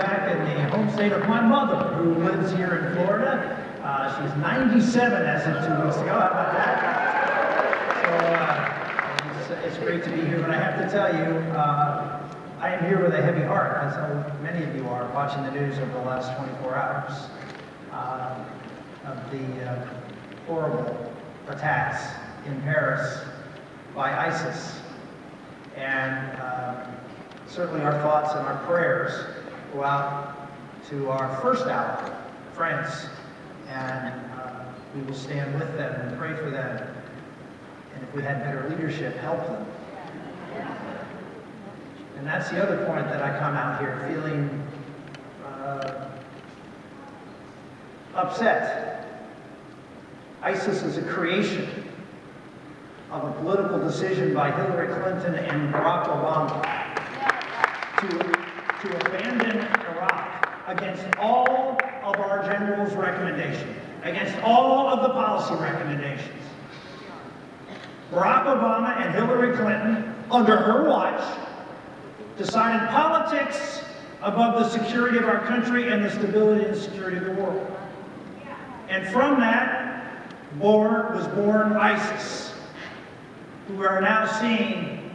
back in the home state of my mother, who lives here in Florida. She's 97 as of 2 weeks ago. How about that? So it's great to be here, but I have to tell you, I am here with a heavy heart, as many of you are, watching the news over the last 24 hours of the horrible attacks in Paris by ISIS. And certainly our thoughts and our prayers go out to our first ally, France, and we will stand with them and pray for them. And if we had better leadership, help them. And that's the other point that I come out here feeling upset. ISIS is a creation of a political decision by Hillary Clinton and Barack Obama to abandon Iraq against all of our generals' recommendations, against all of the policy recommendations. Barack Obama and Hillary Clinton, under her watch, decided politics above the security of our country and the stability and security of the world. And from that was born ISIS, who are now seeing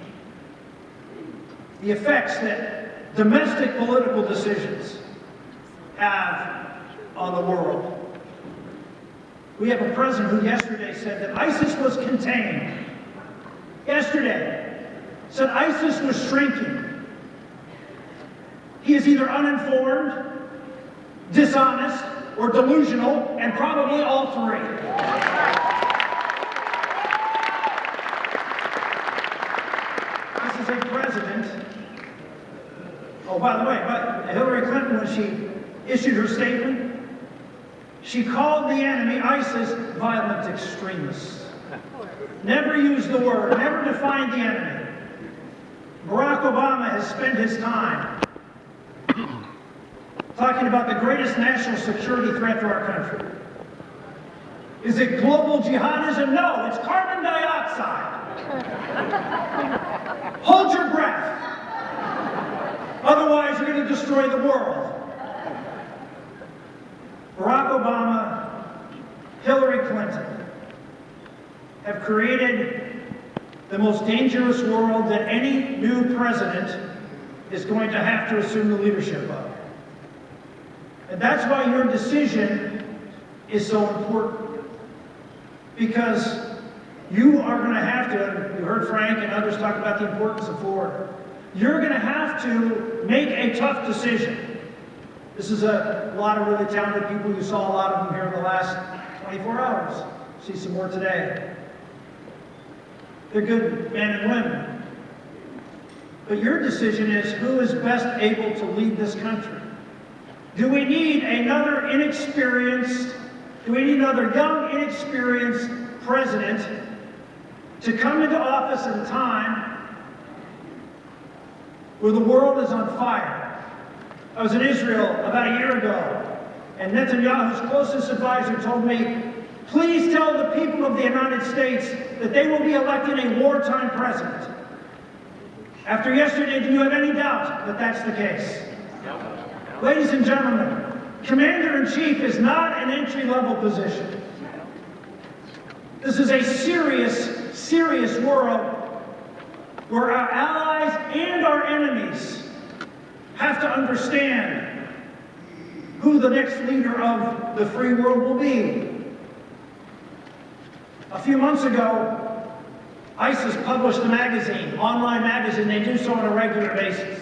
the effects that domestic political decisions have on the world. We have a president who yesterday said that ISIS was contained. Yesterday, said ISIS was shrinking. He is either uninformed, dishonest, or delusional, and probably all three. This is a president. Oh, by the way, Hillary Clinton, when she issued her statement, she called the enemy, ISIS, violent extremists. Never used the word, never defined the enemy. Barack Obama has spent his time talking about the greatest national security threat to our country. Is it global jihadism? No, it's carbon dioxide. Hold your breath. Otherwise, you're going to destroy the world. Barack Obama, Hillary Clinton have created the most dangerous world that any new president is going to have to assume the leadership of. And that's why your decision is so important. Because you are going to have to, you heard Frank and others talk about the importance of Florida. You're going to have to make a tough decision. This is a lot of really talented people. You saw a lot of them here in the last 24 hours. See some more today. They're good men and women. But your decision is who is best able to lead this country. Do we need another young, inexperienced president to come into office at a time where the world is on fire? I was in Israel about a year ago, and Netanyahu's closest advisor told me, please tell the people of the United States that they will be electing a wartime president. After yesterday, do you have any doubt that that's the case? Ladies and gentlemen, Commander-in-Chief is not an entry-level position. This is a serious, serious world where our allies and our enemies have to understand who the next leader of the free world will be. A few months ago, ISIS published a magazine, online magazine. They do so on a regular basis.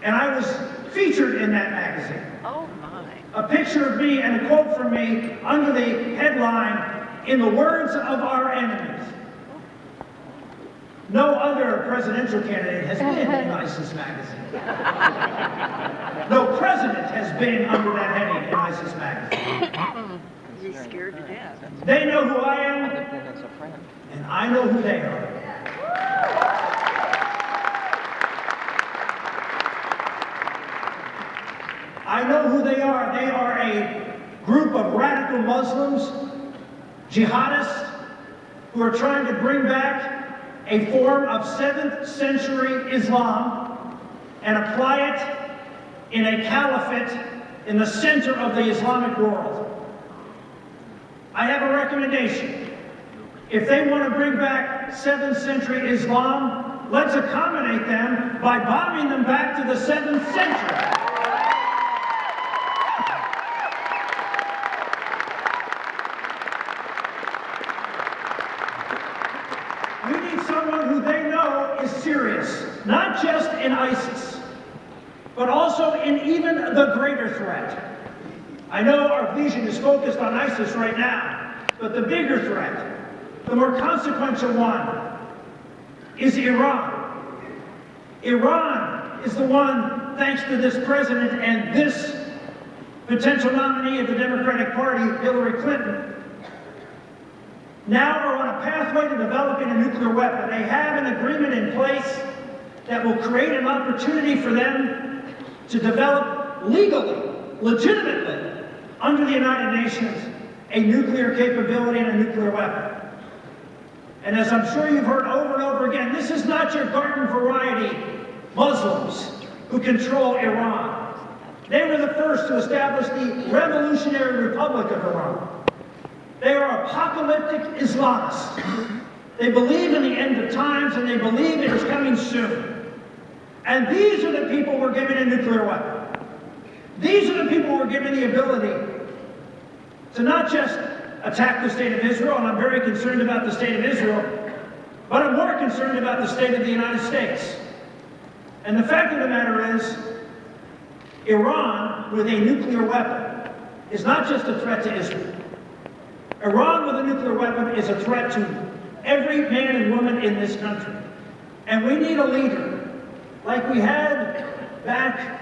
And I was featured in that magazine. Oh my. A picture of me and a quote from me under the headline, "In the words of our enemies." No other presidential candidate has been in ISIS magazine. No president has been under that heading in ISIS magazine. He's scared to death. They know who I am, and I know who they are. I know who they are. They are a group of radical Muslims, jihadists, who are trying to bring back a form of 7th century Islam and apply it in a caliphate in the center of the Islamic world. I have a recommendation. If they want to bring back 7th century Islam, let's accommodate them by bombing them back to the 7th century. We need someone who they know is serious, not just in ISIS, but also in even the greater threat. I know our vision is focused on ISIS right now, but the bigger threat, the more consequential one, is Iran. Iran is the one, thanks to this president and this potential nominee of the Democratic Party, Hillary Clinton, now are on a pathway to developing a nuclear weapon. They have an agreement in place that will create an opportunity for them to develop legally, legitimately, under the United Nations, a nuclear capability and a nuclear weapon. And as I'm sure you've heard over and over again, this is not your garden variety Muslims who control Iran. They were the first to establish the Revolutionary Republic of Iran. They are apocalyptic Islamists. They believe in the end of times, and they believe it is coming soon. And these are the people we're giving a nuclear weapon. These are the people we're given the ability to not just attack the state of Israel, and I'm very concerned about the state of Israel, but I'm more concerned about the state of the United States. And the fact of the matter is, Iran with a nuclear weapon is not just a threat to Israel. Iran with a nuclear weapon is a threat to every man and woman in this country. And we need a leader like we had back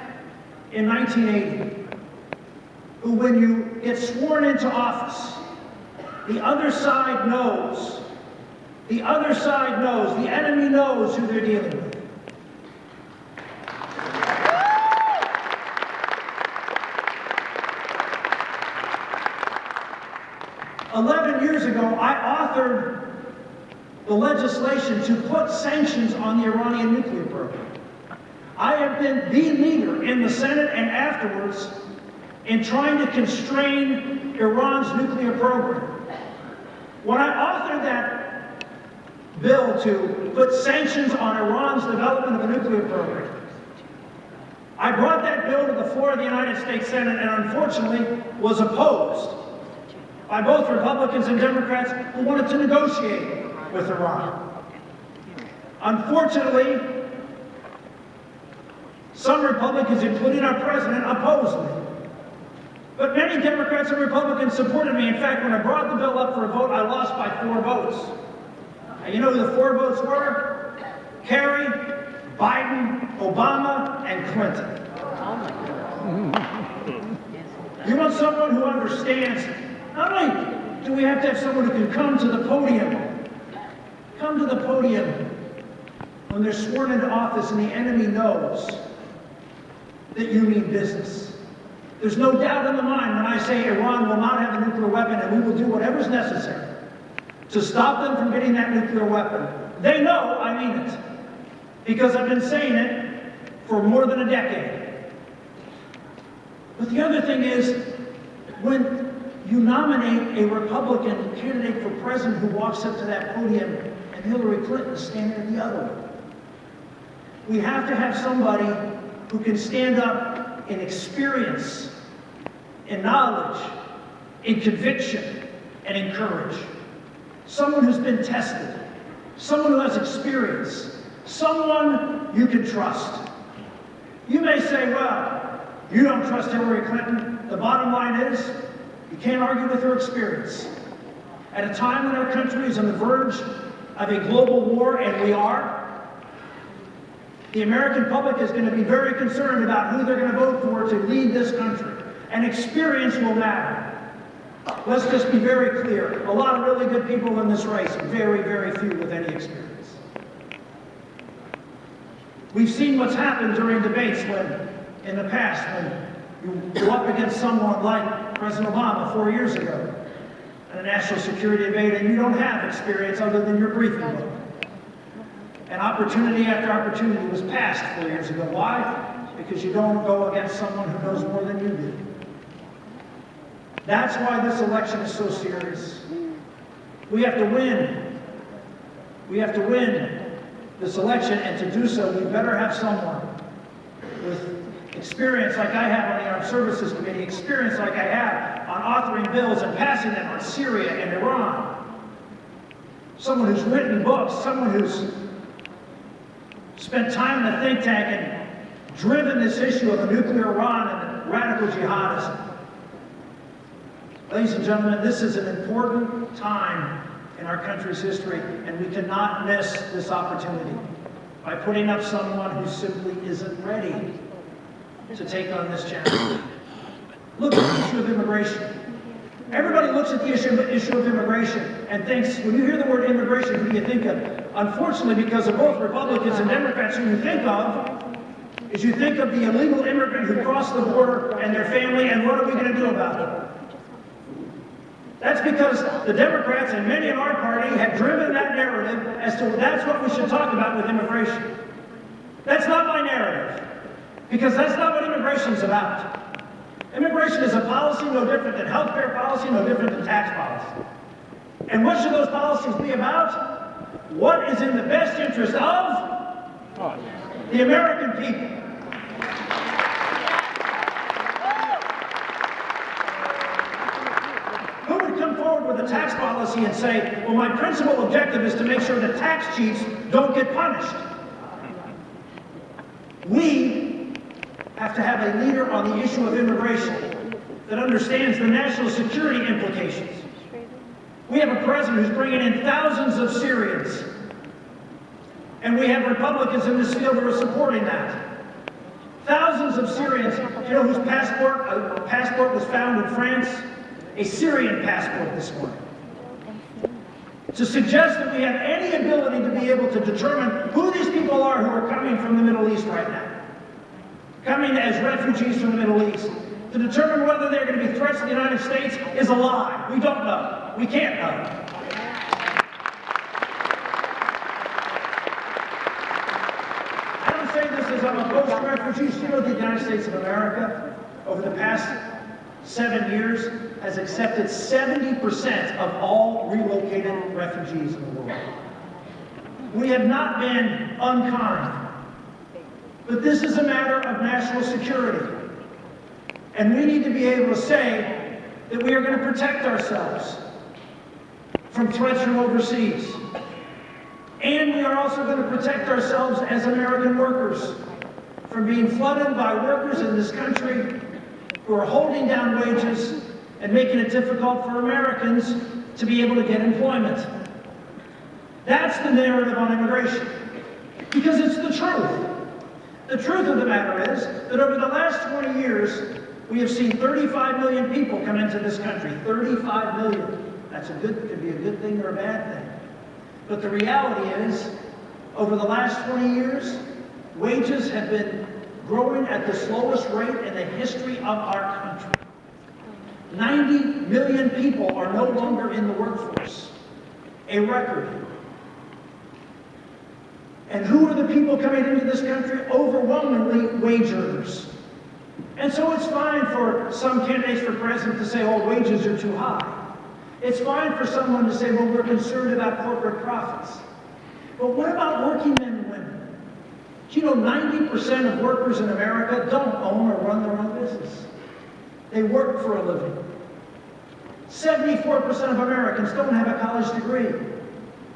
in 1980, who, when you get sworn into office, the other side knows, the enemy knows who they're dealing with. Years ago, I authored the legislation to put sanctions on the Iranian nuclear program. I have been the leader in the Senate and afterwards in trying to constrain Iran's nuclear program. When I authored that bill to put sanctions on Iran's development of a nuclear program, I brought that bill to the floor of the United States Senate and unfortunately was opposed by both Republicans and Democrats who wanted to negotiate with Iran. Unfortunately, some Republicans, including our president, opposed me. But many Democrats and Republicans supported me. In fact, when I brought the bill up for a vote, I lost by 4 votes. And you know who the 4 votes were? Kerry, Biden, Obama, and Clinton. You want someone who understands, not only do we have to have someone who can come to the podium when they're sworn into office and the enemy knows that you mean business. There's no doubt in the mind when I say Iran will not have a nuclear weapon and we will do whatever's necessary to stop them from getting that nuclear weapon. They know I mean it, because I've been saying it for more than a decade. But the other thing is, when you nominate a Republican candidate for president who walks up to that podium and Hillary Clinton is standing at the other one, we have to have somebody who can stand up in experience, in knowledge, in conviction, and in courage. Someone who's been tested, someone who has experience, someone you can trust. You may say, well, you don't trust Hillary Clinton. The bottom line is, you can't argue with her experience. At a time when our country is on the verge of a global war, and we are, the American public is going to be very concerned about who they're going to vote for to lead this country. And experience will matter. Let's just be very clear. A lot of really good people in this race, very, very few with any experience. We've seen what's happened during debates when, in the past, when you go up against someone like President Obama 4 years ago in a national security debate and you don't have experience other than your briefing book. And opportunity after opportunity was passed 4 years ago. Why? because you don't go against someone who knows more than you do. That's why this election is so serious. We have to win. We have to win this election, and to do so, we better have someone with experience like I have on the Armed Services Committee, experience like I have on authoring bills and passing them on Syria and Iran. Someone who's written books, someone who's spent time in a think tank and driven this issue of a nuclear Iran and radical jihadism. Ladies and gentlemen, this is an important time in our country's history, and we cannot miss this opportunity by putting up someone who simply isn't ready to take on this challenge. Look at the issue of immigration. Everybody looks at the issue of immigration and thinks, when you hear the word immigration, who do you think of? Unfortunately, because of both Republicans and Democrats, who you think of is you think of the illegal immigrant who crossed the border and their family, and what are we going to do about it? That's because the Democrats and many in our party have driven that narrative as to that's what we should talk about with immigration. That's not my narrative, because that's not what immigration is about. Immigration is a policy no different than health care policy, no different than tax policy. And what should those policies be about? What is in the best interest of the American people? Who would come forward with a tax policy and say, well, my principal objective is to make sure that tax cheats don't get punished? We have to have a leader on the issue of immigration that understands the national security implications. We have a president who's bringing in thousands of Syrians, and we have Republicans in this field who are supporting that. Thousands of Syrians, you know, whose passport was found in France, a Syrian passport this morning. To suggest that we have any ability to be able to determine who these people are who are coming from the Middle East right now, coming as refugees from the Middle East, to determine whether they're going to be threats to the United States is a lie. We don't know. We can't know. I don't say this as I'm opposed to refugees. You know, the United States of America, over the past 7 years, has accepted 70% of all relocated refugees in the world. We have not been unkind. But this is a matter of national security. And we need to be able to say that we are going to protect ourselves from threats from overseas. And we are also going to protect ourselves as American workers from being flooded by workers in this country who are holding down wages and making it difficult for Americans to be able to get employment. That's the narrative on immigration, because it's the truth. The truth of the matter is that over the last 20 years, we have seen 35 million people come into this country. 35 million. That's could be a good thing or a bad thing. But the reality is, over the last 20 years, wages have been growing at the slowest rate in the history of our country. 90 million people are no longer in the workforce. A record. And who are the people coming into this country? Overwhelmingly wage earners. And so it's fine for some candidates for president to say, oh, wages are too high. It's fine for someone to say, well, we're concerned about corporate profits. But what about working men and women? Do you know 90% of workers in America don't own or run their own business? They work for a living. 74% of Americans don't have a college degree.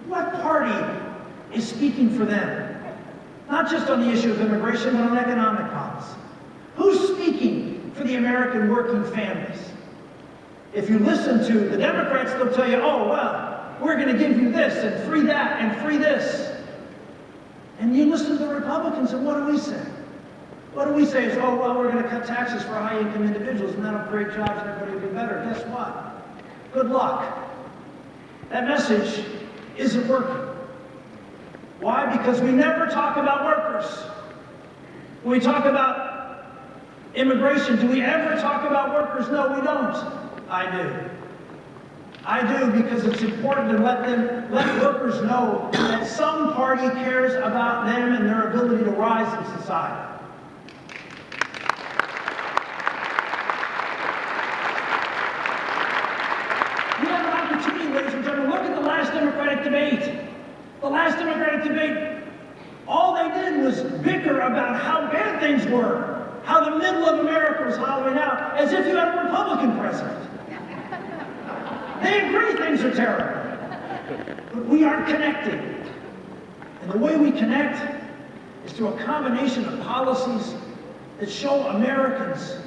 What party is speaking for them? Not just on the issue of immigration, but on economic policy. Who's speaking for the American working families? If you listen to the Democrats, they'll tell you, oh, well, we're going to give you this and free that and free this. And you listen to the Republicans, and what do we say? What do we say is, oh, well, we're going to cut taxes for high-income individuals, and that'll create jobs and everybody will be better. Guess what? Good luck. That message isn't working. Why? Because we never talk about workers. When we talk about immigration, do we ever talk about workers? No, we don't. I do. I do, because it's important to let workers know that some party cares about them and their ability to rise in society. The last Democratic debate, all they did was bicker about how bad things were, how the middle of America was hollowing out, as if you had a Republican president. They agree things are terrible, but we aren't connecting. And the way we connect is through a combination of policies that show Americans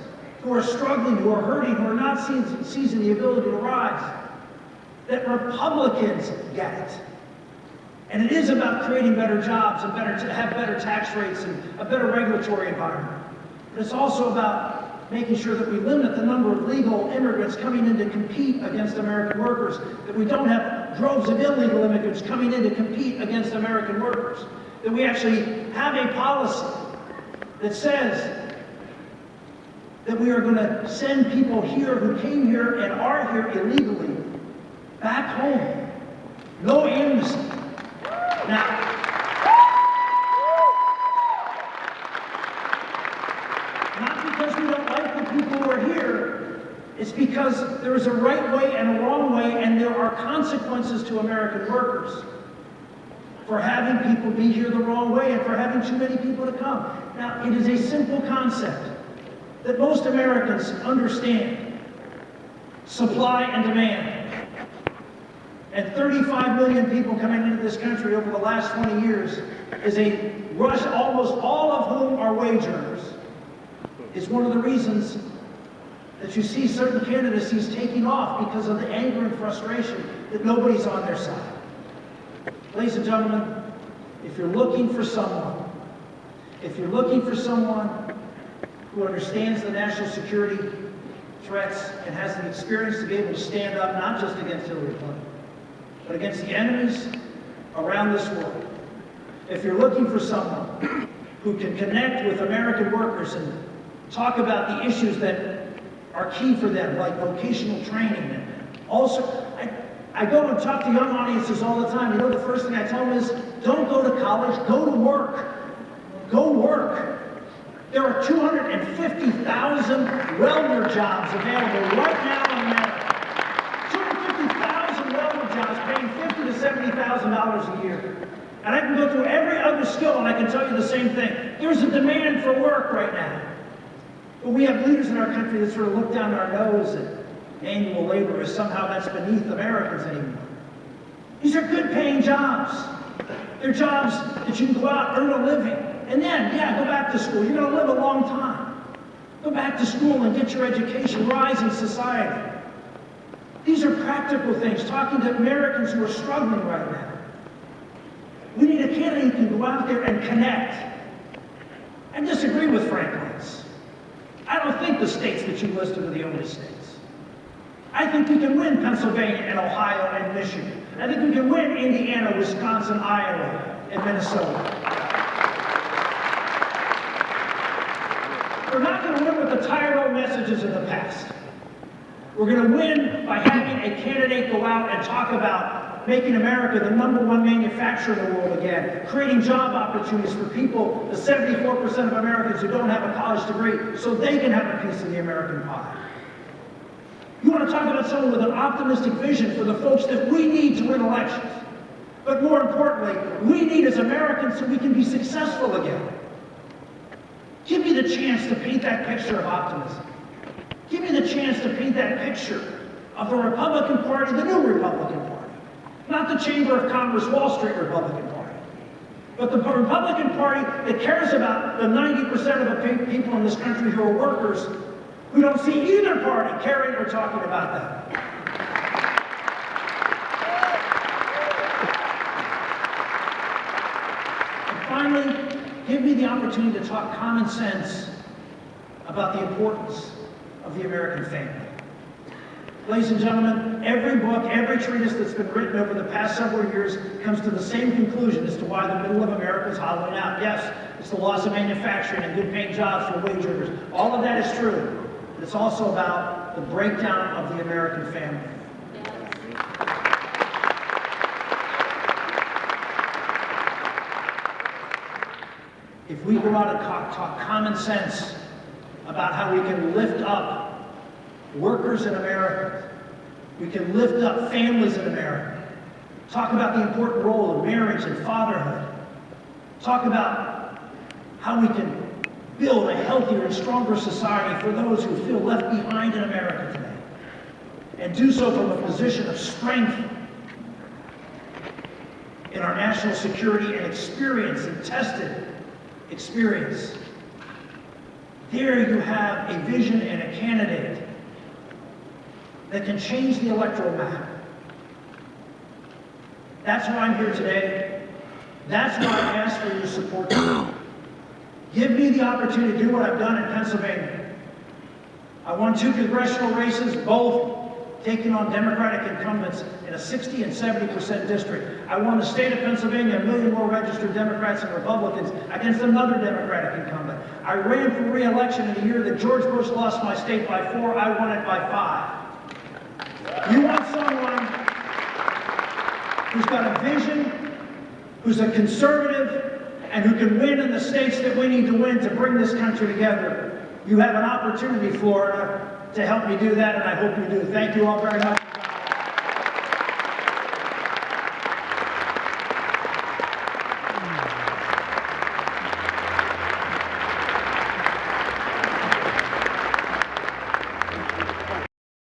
who are struggling, who are hurting, who are not seizing the ability to rise, that Republicans get it. And it is about creating better jobs and have better tax rates and a better regulatory environment. But it's also about making sure that we limit the number of legal immigrants coming in to compete against American workers, that we don't have droves of illegal immigrants coming in to compete against American workers, that we actually have a policy that says that we are going to send people here who came here and are here illegally back home. No amnesty. Now, not because we don't like the people who are here, it's because there is a right way and a wrong way, and there are consequences to American workers for having people be here the wrong way and for having too many people to come. Now, it is a simple concept that most Americans understand: supply and demand. And 35 million people coming into this country over the last 20 years is a rush, almost all of whom are wage earners, is one of the reasons that you see certain candidacies taking off, because of the anger and frustration that nobody's on their side. Ladies and gentlemen, if you're looking for someone who understands the national security threats and has the experience to be able to stand up not just against Hillary Clinton, but against the enemies around this world. If you're looking for someone who can connect with American workers and talk about the issues that are key for them, like vocational training, and also, I go and talk to young audiences all the time. You know, the first thing I tell them is, don't go to college, go to work. Go work. There are 250,000 welder jobs available right now in America. Jobs paying $50,000 to $70,000 a year. And I can go through every other skill and I can tell you the same thing. There's a demand for work right now. But we have leaders in our country that sort of look down our nose at manual labor as somehow that's beneath Americans anymore. These are good paying jobs. They're jobs that you can go out, earn a living, and then, go back to school. You're going to live a long time. Go back to school and get your education, rise in society. These are practical things, talking to Americans who are struggling right now. We need a candidate who can go out there and connect. I disagree with Frank Luntz. I don't think the states that you listed are the only states. I think we can win Pennsylvania and Ohio and Michigan. I think we can win Indiana, Wisconsin, Iowa, and Minnesota. We're not going to win with the tired old messages of the past. We're going to win by having a candidate go out and talk about making America the #1 manufacturer in the world again, creating job opportunities for people, the 74% of Americans who don't have a college degree, so they can have a piece of the American pie. You want to talk about someone with an optimistic vision for the folks that we need to win elections. But more importantly, we need as Americans so we can be successful again. Give me the chance to paint that picture of optimism. Give me the chance to paint that picture of the Republican Party, the new Republican Party. Not the Chamber of Commerce, Wall Street Republican Party. But the Republican Party that cares about the 90% of the people in this country who are workers, who don't see either party caring or talking about that. And finally, give me the opportunity to talk common sense about the importance of the American family. Ladies and gentlemen, every book, every treatise that's been written over the past several years comes to the same conclusion as to why the middle of America is hollowing out. Yes, it's the loss of manufacturing and good paying jobs for wage earners. All of that is true. But it's also about the breakdown of the American family. If we go out and talk common sense about how we can lift up workers in America, we can lift up families in America, Talk about the important role of marriage and fatherhood. Talk about how we can build a healthier and stronger society for those who feel left behind in America today. And do so from a position of strength in our national security and experience, and tested experience. There you have a vision and a candidate that can change the electoral map. That's why I'm here today. That's why I ask for your support today. Give me the opportunity to do what I've done in Pennsylvania. I won 2 congressional races, both taking on Democratic incumbents in a 60% and 70% district. I won the state of Pennsylvania, 1 million more registered Democrats and Republicans against another Democratic incumbent. I ran for re-election in the year that George Bush lost my state by 4, I won it by 5. You want someone who's got a vision, who's a conservative, and who can win in the states that we need to win to bring this country together. You have an opportunity, Florida, to help me do that, and I hope you do. Thank you all very much.